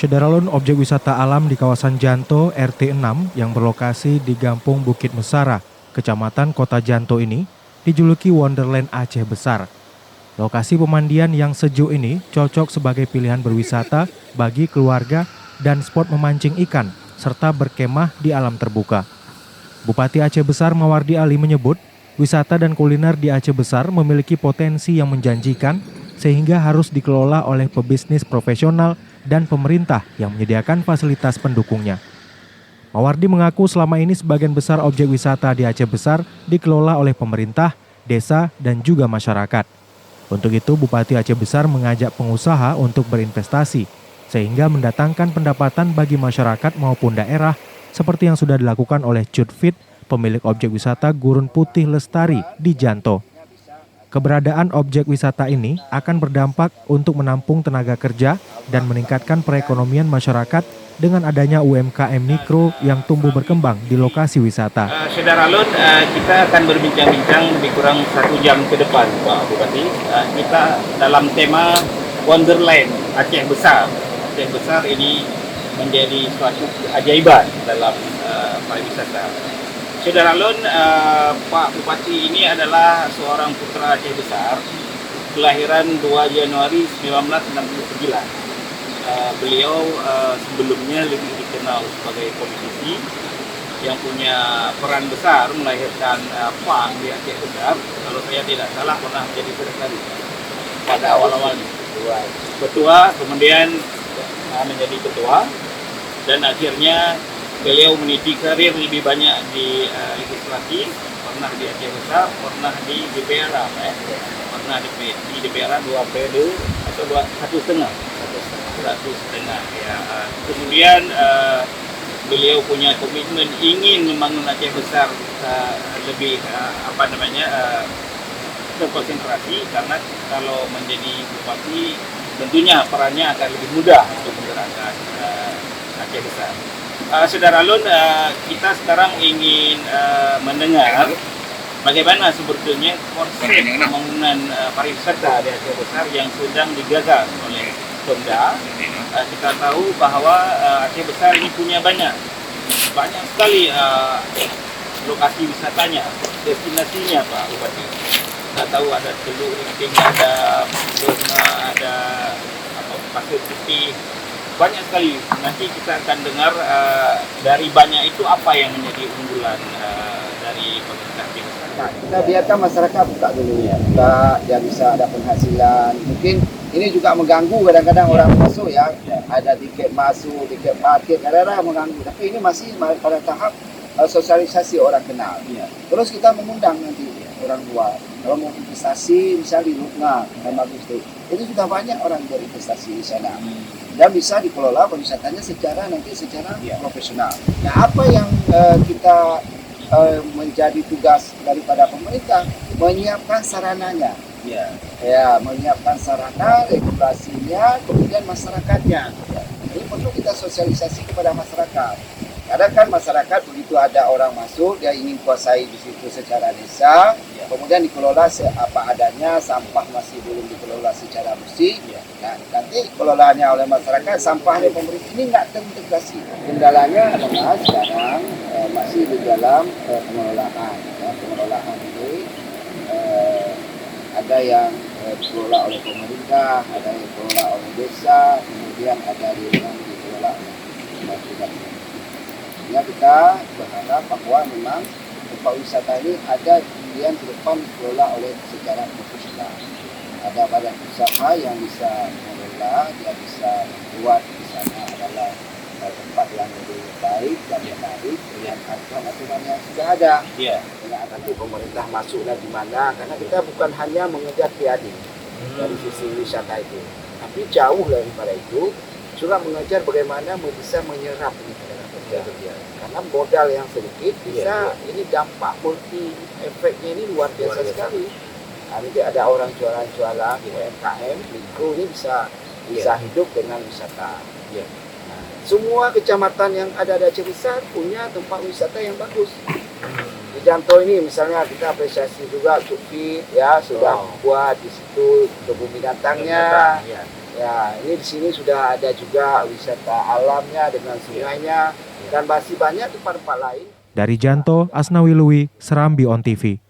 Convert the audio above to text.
Syederalun objek wisata alam di kawasan Janto RT 6 yang berlokasi di Gampung Bukit Mesara, Kecamatan Kota Janto ini dijuluki Wonderland Aceh Besar. Lokasi pemandian yang sejuk ini cocok sebagai pilihan berwisata bagi keluarga dan spot memancing ikan serta berkemah di alam terbuka. Bupati Aceh Besar Mawardi Ali menyebut, wisata dan kuliner di Aceh Besar memiliki potensi yang menjanjikan sehingga harus dikelola oleh pebisnis profesional dan pemerintah yang menyediakan fasilitas pendukungnya. Mawardi mengaku selama ini sebagian besar objek wisata di Aceh Besar dikelola oleh pemerintah, desa, dan juga masyarakat. Untuk itu, Bupati Aceh Besar mengajak pengusaha untuk berinvestasi, sehingga mendatangkan pendapatan bagi masyarakat maupun daerah, seperti yang sudah dilakukan oleh Cutfit, pemilik objek wisata Gurun Putih Lestari di Janto. Keberadaan objek wisata ini akan berdampak untuk menampung tenaga kerja dan meningkatkan perekonomian masyarakat dengan adanya UMKM mikro yang tumbuh berkembang di lokasi wisata. Syederalun, kita akan berbincang-bincang lebih kurang 1 jam ke depan, Pak Bupati. Kita dalam tema Wonderland Aceh Besar. Aceh Besar ini menjadi suatu keajaiban dalam pariwisata. Syederalun, Pak Bupati ini adalah seorang putra Aceh Besar, kelahiran 2 Januari 1969. Beliau sebelumnya lebih dikenal sebagai politisi yang punya peran besar melahirkan PAN di Aceh Besar. Kalau saya tidak salah pernah jadi sekretari pada awal-awalnya. Ketua, kemudian menjadi ketua, dan akhirnya beliau meniti karir lebih banyak di legislasi, pernah di Aceh Besar, pernah di DPR, pernah di DPR 2 periode atau 1,5 ya. Kemudian beliau punya komitmen ingin membangun Aceh Besar lebih terkonsentrasi, karena kalau menjadi bupati tentunya perannya akan lebih mudah untuk menggerakkan Aceh Besar. Syederalun, kita sekarang ingin mendengar bagaimana sebetulnya konsep pembangunan pariwisata di Aceh Besar yang sedang digagas oleh Pemda. Kita tahu bahwa Aceh Besar ini punya banyak sekali lokasi wisatanya, destinasinya, Pak Bupati. Kita tahu ada Teluk Rinting, ada Burma, ada Pasir Putih, banyak sekali. Nanti kita akan dengar dari banyak itu apa yang menjadi unggulan dari pemerintah Aceh Besar. Kita biarkan masyarakat buka dulu ya, dia bisa ada penghasilan. Mungkin ini juga mengganggu kadang-kadang orang masuk ya, ada tiket masuk, tiket parkir, kadang-kadang mengganggu. Tapi ini masih pada tahap sosialisasi orang kenal. Terus kita mengundang nanti orang luar. Kalau mau investasi, misalnya di Lutna, yang bagus itu sudah banyak orang berinvestasi di sana. Dan bisa dikelola pariwisatanya secara profesional. Nah, apa yang kita menjadi tugas daripada pemerintah, menyiapkan sarananya. Menyiapkan sarana, regulasinya, kemudian masyarakatnya. Ini perlu kita sosialisasi kepada masyarakat. Karena kan masyarakat begitu ada orang masuk, dia ingin kuasai di situ secara desa, kemudian dikelola apa adanya, sampah masih belum dikelola secara bersih. Nah, nanti kelolaannya oleh masyarakat, sampah dari pemerintah ini nggak terintegrasi. Kendalanya adalah sekarang masih di dalam pengelolaan. Pengelolaan ini ada yang dikelola oleh pemerintah, ada yang dikelola oleh desa, kemudian ada yang dikelola oleh pribadi. Ya, kita berharap bahwa memang tempat wisata ini ada pilihan ke depan dikelola oleh secara profesional. Ada badan usaha yang bisa mengelola, dia bisa membuat di sana adalah tempat yang lebih baik dan menarik dengan aturan yang sudah ada. Nanti pemerintah masuklah di mana, karena kita bukan hanya mengejar PAD dari sisi wisata itu, tapi jauh daripada itu juga mengejar bagaimana bisa menyerap karena modal yang sedikit bisa ini dampak multi efeknya ini luar biasa sekali. Nanti ada orang jualan UMKM mikro ini bisa hidup dengan wisata. Nah, semua kecamatan yang ada di Aceh Besar punya tempat wisata yang bagus. Di Janto ini misalnya kita apresiasi juga Cukfit sudah buat di situ kebun binatangnya. Ya, ini di sini sudah ada juga wisata alamnya dengan sungainya dan masih banyak tempat-tempat lain. Dari Janto, Asnawi Lui, Serambi On TV.